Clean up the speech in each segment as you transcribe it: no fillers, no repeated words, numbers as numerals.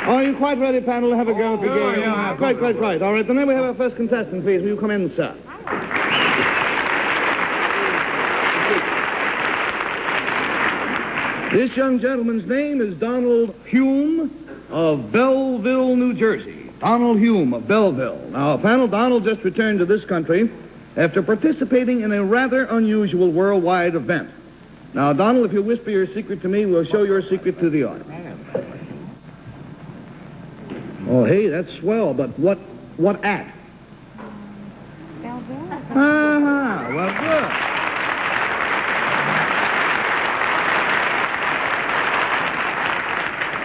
Are you quite ready, panel, to have a go at the game? Yeah. Quite. All right, then may we have our first contestant, please. Will you come in, sir? This young gentleman's name is Donald Hulme of Belleville, New Jersey. Donald Hulme of Belleville. Now, panel, Donald just returned to this country after participating in a rather unusual worldwide event. Now, Donald, if you'll whisper your secret to me, we'll show your secret to the audience. Oh, hey, that's swell, but what at? Belleville. Well, good.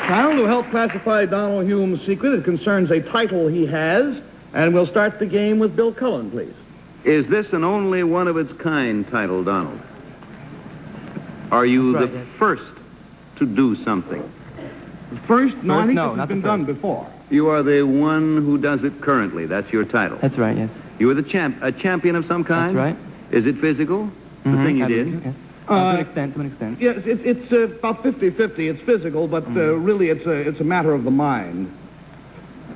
Now, to help classify Donald Hulme's secret, it concerns a title he has, and we'll start the game with Bill Cullen, please. Is this an only one of its kind title, Donald? Are you the first to do something? First? No, I think no, this has not been the done first. before. You are the one who does it currently. That's your title. That's right, yes. You are a champion of some kind? That's right. Is it physical? The thing you did? Yes. To an extent. Yes, it's about 50-50. It's physical, but really it's a matter of the mind.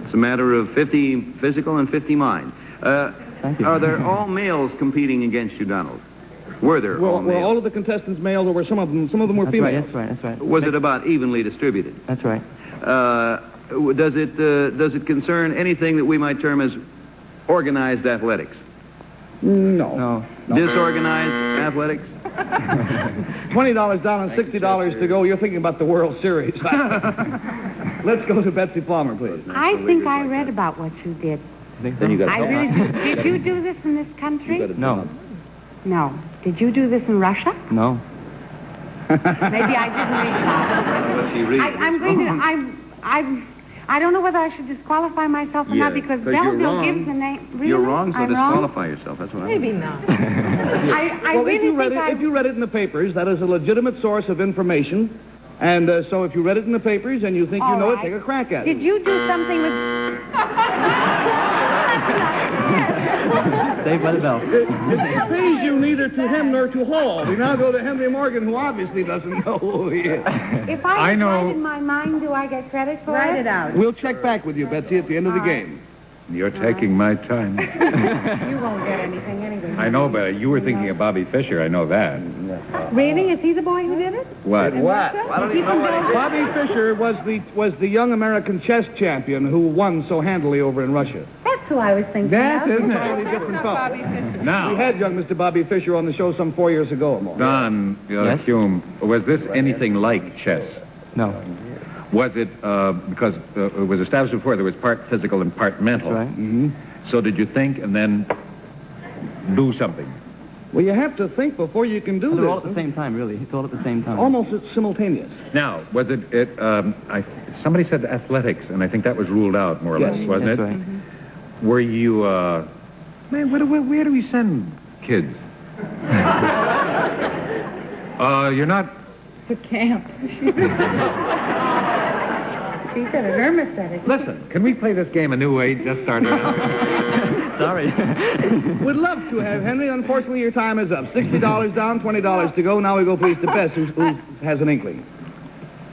It's a matter of 50 physical and 50 mind. Thank you. Are there all males competing against you, Donald? Were there all Well, males? all of the contestants male, there were some of them were female. That's right. Was it about evenly distributed? That's right. Does it concern anything that we might term as organized athletics? No. Disorganized athletics? $20 down and $60 to go. You're thinking about the World Series. Let's go to Betsy Palmer, please. I think I read about what you did. Then you got I really did. Did you do this in this country? No. No. Did you do this in Russia? No. Maybe I didn't read about it. I'm going to. I don't know whether I should disqualify myself or not because Belleville gives the name. Really? You're wrong, so I'm disqualify yourself. That's what Maybe not. I Well, really if you read it in the papers, that is a legitimate source of information. And so if you read it in the papers and you think you know it, take a crack at it. Did you do something with... Saved by the bell. It pays you neither to him nor to Hall. We now go to Henry Morgan, who obviously doesn't know who he is. If I know in my mind, do I get credit for it? Write it out. We'll check back with you, Betsy, at the end of the game. You're taking my time. You won't get anything anyway. I know, but you were thinking of Bobby Fischer. I know that. Really? Is he the boy who did it? What? What? I don't even know what it is. Bobby Fischer was the young American chess champion who won so handily over in Russia. That's who I was thinking That of. is a totally different fellow. We Now, had young Mr. Bobby Fischer on the show some 4 years ago or more. Don Yes? Hume, was this anything like chess? No. Was it, because it was established before, there was part physical and part mental. That's right. Mm-hmm. So did you think and then do something? Well, you have to think before you can do They're all this. at the same time, really. It's all at the same time. Almost simultaneous. Now, was somebody said athletics, and I think that was ruled out more or Yes. less, wasn't That's it? right. Were you, man, where do we send kids? You're not... To camp. She's at an hermit. Listen, can we play this game a new way? Just start out. Sorry. We'd love to have Henry. Unfortunately, your time is up. $60 down, $20 to go. Now we go, please, to Bess, who has an inkling.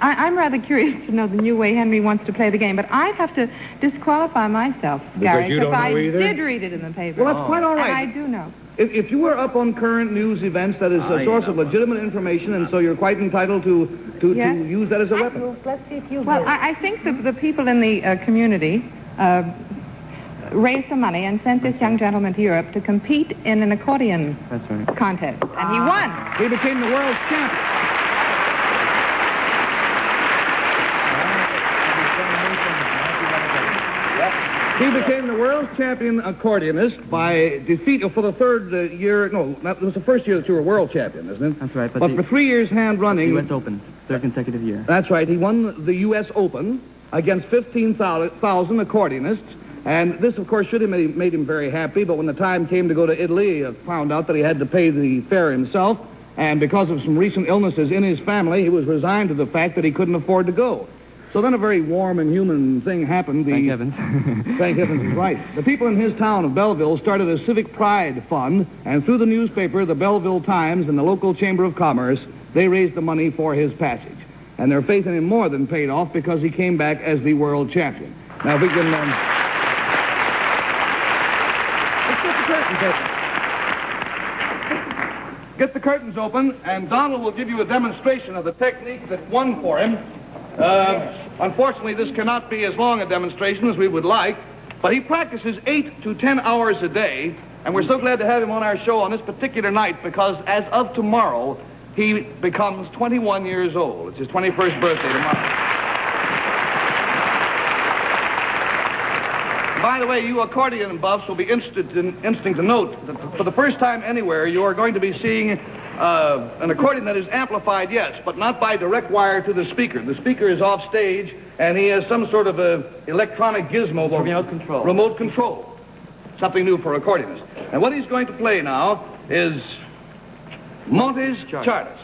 I'm rather curious to know the new way Henry wants to play the game, but I'd have to disqualify myself, Gary, you don't I know either? did read it in the paper. Well, that's quite all right. And I do know. If you were up on current news events, that is a source of legitimate information, and so you're quite entitled to Yes. use that as a weapon. Let's see if you Well, do. I think the people in the community raised some money and sent this young gentleman to Europe to compete in an accordion That's right. contest, and he won. He became the world's champion. He became the world's champion accordionist by defeat for the third year. No, that was the first year that you were world champion, isn't it? That's right. But for 3 years hand running. U.S. Open, third consecutive year. That's right. He won the U.S. Open against 15,000 accordionists. And this, of course, should have made him very happy. But when the time came to go to Italy, he found out that he had to pay the fare himself. And because of some recent illnesses in his family, he was resigned to the fact that he couldn't afford to go. So then a very warm and human thing happened. Thank heavens. Thank heavens, he's right. The people in his town of Belleville started a civic pride fund, and through the newspaper, the Belleville Times, and the local Chamber of Commerce, they raised the money for his passage. and their faith in him more than paid off because he came back as the world champion. Now, if we can... let's get the curtains open. Get the curtains open, and Donald will give you a demonstration of the technique that won for him. Unfortunately, this cannot be as long a demonstration as we would like, but he practices 8 to 10 hours a day, and we're so glad to have him on our show on this particular night because as of tomorrow, he becomes 21 years old. It's his 21st birthday tomorrow. By the way, you accordion buffs will be interesting to note that for the first time anywhere, you are going to be seeing an accordion that is amplified, yes, but not by direct wire to the speaker. The speaker is off stage, and he has some sort of a electronic gizmo. Remote control. Remote control. Something new for accordionists. And what he's going to play now is Montes Chardas.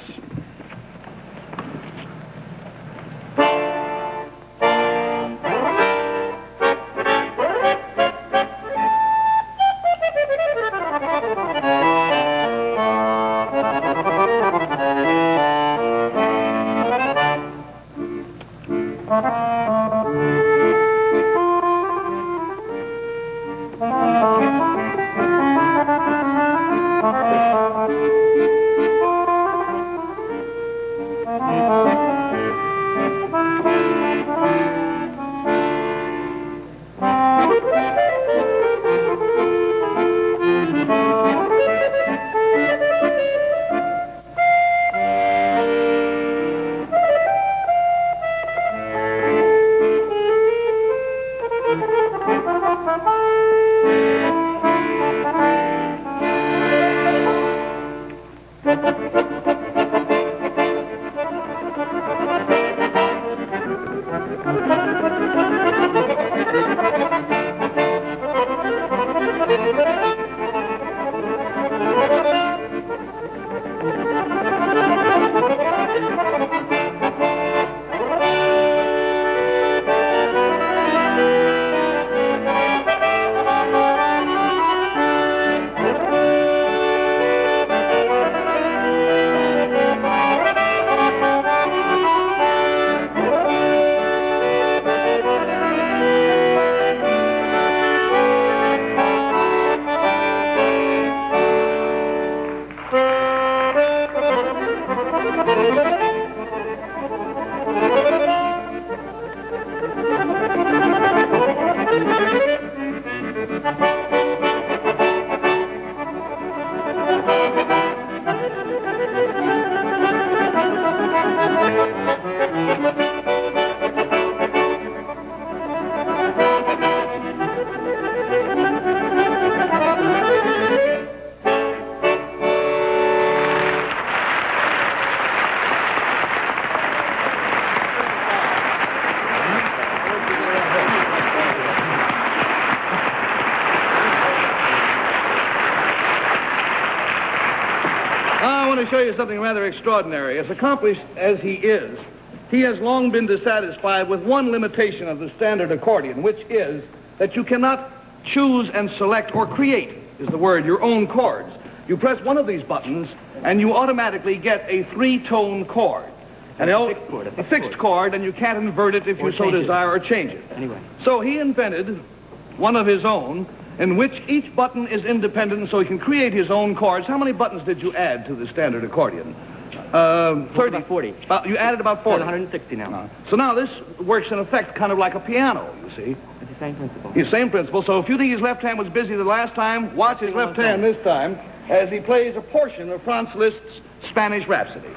Show you something rather extraordinary. As accomplished as he is, he has long been dissatisfied with one limitation of the standard accordion, which is that you cannot choose and select or create, is the word, your own chords. You press one of these buttons and you automatically get a 3-tone chord. And a fixed chord, and you can't invert it if you so desire or change it. Anyway. So he invented one of his own in which each button is independent so he can create his own chords. How many buttons did you add to the standard accordion? 30. About 40. You added about 40. 160 now. So now this works in effect kind of like a piano, you see. It's the same principle. The same principle. So if you think his left hand was busy the last time, watch his left hand this time as he plays a portion of Franz Liszt's Spanish Rhapsody.